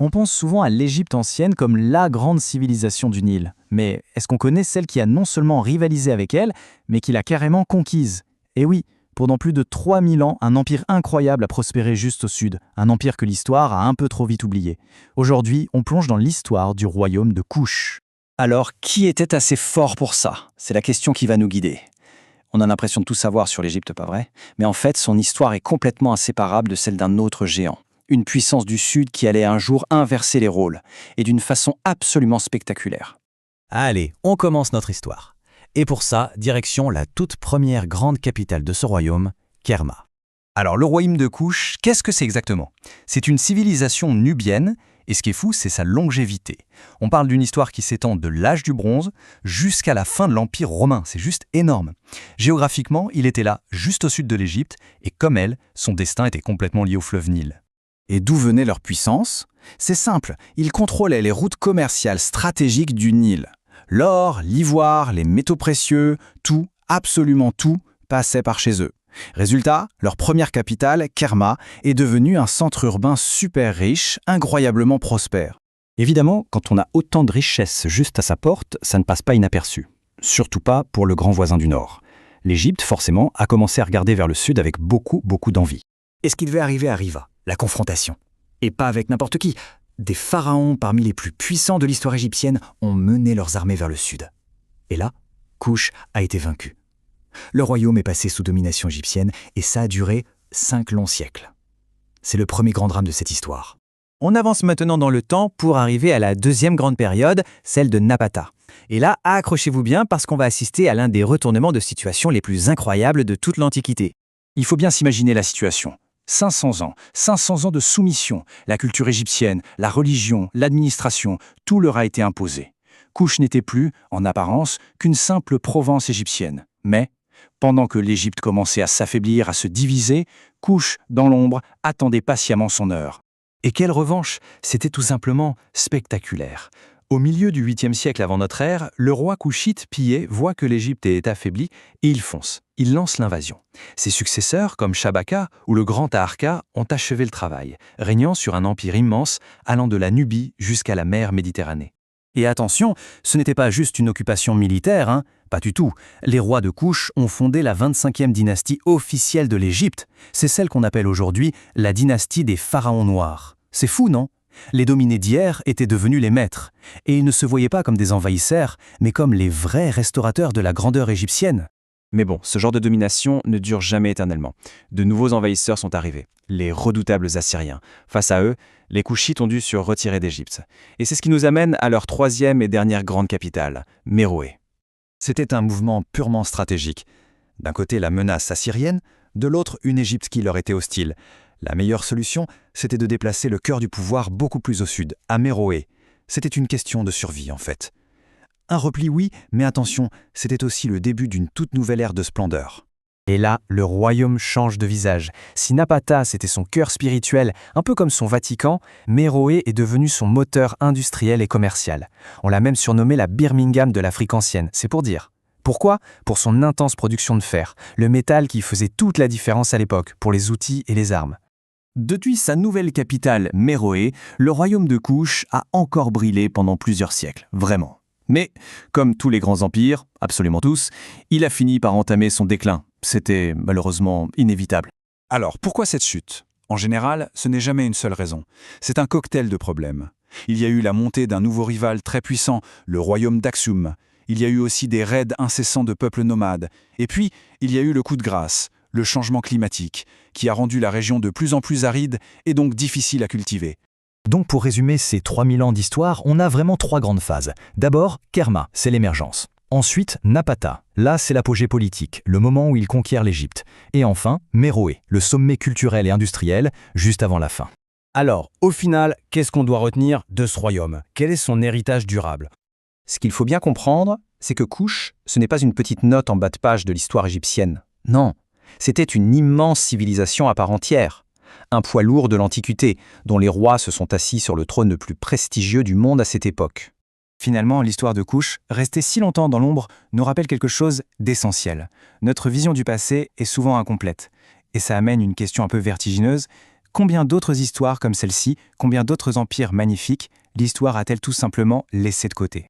On pense souvent à l'Égypte ancienne comme la grande civilisation du Nil. Mais est-ce qu'on connaît celle qui a non seulement rivalisé avec elle, mais qui l'a carrément conquise? Eh oui, pendant plus de 3000 ans, un empire incroyable a prospéré juste au sud, un empire que l'histoire a un peu trop vite oublié. Aujourd'hui, on plonge dans l'histoire du royaume de Kouch. Alors, qui était assez fort pour ça? C'est la question qui va nous guider. On a l'impression de tout savoir sur l'Égypte, pas vrai? Mais en fait, son histoire est complètement inséparable de celle d'un autre géant. Une puissance du Sud qui allait un jour inverser les rôles, et d'une façon absolument spectaculaire. Allez, on commence notre histoire. Et pour ça, direction la toute première grande capitale de ce royaume, Kerma. Alors le royaume de Kouch, qu'est-ce que c'est exactement? C'est une civilisation nubienne, et ce qui est fou, c'est sa longévité. On parle d'une histoire qui s'étend de l'âge du bronze jusqu'à la fin de l'Empire romain, c'est juste énorme. Géographiquement, il était là, juste au sud de l'Égypte, et comme elle, son destin était complètement lié au fleuve Nil. Et d'où venait leur puissance? C'est simple, ils contrôlaient les routes commerciales stratégiques du Nil. L'or, l'ivoire, les métaux précieux, tout, absolument tout, passait par chez eux. Résultat, leur première capitale, Kerma, est devenue un centre urbain super riche, incroyablement prospère. Évidemment, quand on a autant de richesses juste à sa porte, ça ne passe pas inaperçu. Surtout pas pour le grand voisin du Nord. L'Égypte, forcément, a commencé à regarder vers le sud avec beaucoup d'envie. Et ce qui devait arriver arriva, la confrontation. Et pas avec n'importe qui. Des pharaons parmi les plus puissants de l'histoire égyptienne ont mené leurs armées vers le sud. Et là, Kouch a été vaincu. Le royaume est passé sous domination égyptienne et ça a duré 5 longs siècles. C'est le premier grand drame de cette histoire. On avance maintenant dans le temps pour arriver à la deuxième grande période, celle de Napata. Et là, accrochez-vous bien parce qu'on va assister à l'un des retournements de situation les plus incroyables de toute l'Antiquité. Il faut bien s'imaginer la situation. 500 ans de soumission, la culture égyptienne, la religion, l'administration, tout leur a été imposé. Kouch n'était plus, en apparence, qu'une simple province égyptienne. Mais, pendant que l'Égypte commençait à s'affaiblir, à se diviser, Kouch, dans l'ombre, attendait patiemment son heure. Et quelle revanche! C'était tout simplement spectaculaire. Au milieu du 8e siècle avant notre ère, le roi couchite pillé voit que l'Égypte est affaiblie et il fonce. Il lance l'invasion. Ses successeurs, comme Shabaka ou le grand Taharqa, ont achevé le travail, régnant sur un empire immense allant de la Nubie jusqu'à la mer Méditerranée. Et attention, ce n'était pas juste une occupation militaire, hein? Pas du tout. Les rois de Kouch ont fondé la 25e dynastie officielle de l'Égypte. C'est celle qu'on appelle aujourd'hui la dynastie des pharaons noirs. C'est fou, non? Les dominés d'hier étaient devenus les maîtres, et ils ne se voyaient pas comme des envahisseurs, mais comme les vrais restaurateurs de la grandeur égyptienne. Mais bon, ce genre de domination ne dure jamais éternellement. De nouveaux envahisseurs sont arrivés, les redoutables Assyriens. Face à eux, les Kouchites ont dû se retirer d'Égypte. Et c'est ce qui nous amène à leur troisième et dernière grande capitale, Méroé. C'était un mouvement purement stratégique. D'un côté, la menace assyrienne, de l'autre, une Égypte qui leur était hostile. La meilleure solution, c'était de déplacer le cœur du pouvoir beaucoup plus au sud, à Méroé. C'était une question de survie, en fait. Un repli, oui, mais attention, c'était aussi le début d'une toute nouvelle ère de splendeur. Et là, le royaume change de visage. Si Napata, c'était son cœur spirituel, un peu comme son Vatican, Méroé est devenu son moteur industriel et commercial. On l'a même surnommé la Birmingham de l'Afrique ancienne, c'est pour dire. Pourquoi? Pour son intense production de fer, le métal qui faisait toute la différence à l'époque, pour les outils et les armes. Depuis sa nouvelle capitale, Méroé, le royaume de Kouch a encore brillé pendant plusieurs siècles, vraiment. Mais, comme tous les grands empires, absolument tous, il a fini par entamer son déclin. C'était malheureusement inévitable. Alors, pourquoi cette chute? En général, ce n'est jamais une seule raison. C'est un cocktail de problèmes. Il y a eu la montée d'un nouveau rival très puissant, le royaume d'Aksum. Il y a eu aussi des raids incessants de peuples nomades. Et puis, il y a eu le coup de grâce, le changement climatique, qui a rendu la région de plus en plus aride et donc difficile à cultiver. Donc pour résumer ces 3000 ans d'histoire, on a vraiment 3 grandes phases. D'abord, Kerma, c'est l'émergence. Ensuite, Napata, là c'est l'apogée politique, le moment où il conquiert l'Égypte. Et enfin, Méroé, le sommet culturel et industriel, juste avant la fin. Alors, au final, qu'est-ce qu'on doit retenir de ce royaume? Quel est son héritage durable? Ce qu'il faut bien comprendre, c'est que Kouch, ce n'est pas une petite note en bas de page de l'histoire égyptienne. Non, c'était une immense civilisation à part entière. Un poids lourd de l'Antiquité, dont les rois se sont assis sur le trône le plus prestigieux du monde à cette époque. Finalement, l'histoire de Kouch, restée si longtemps dans l'ombre, nous rappelle quelque chose d'essentiel. Notre vision du passé est souvent incomplète. Et ça amène une question un peu vertigineuse. Combien d'autres histoires comme celle-ci, combien d'autres empires magnifiques, l'histoire a-t-elle tout simplement laissé de côté?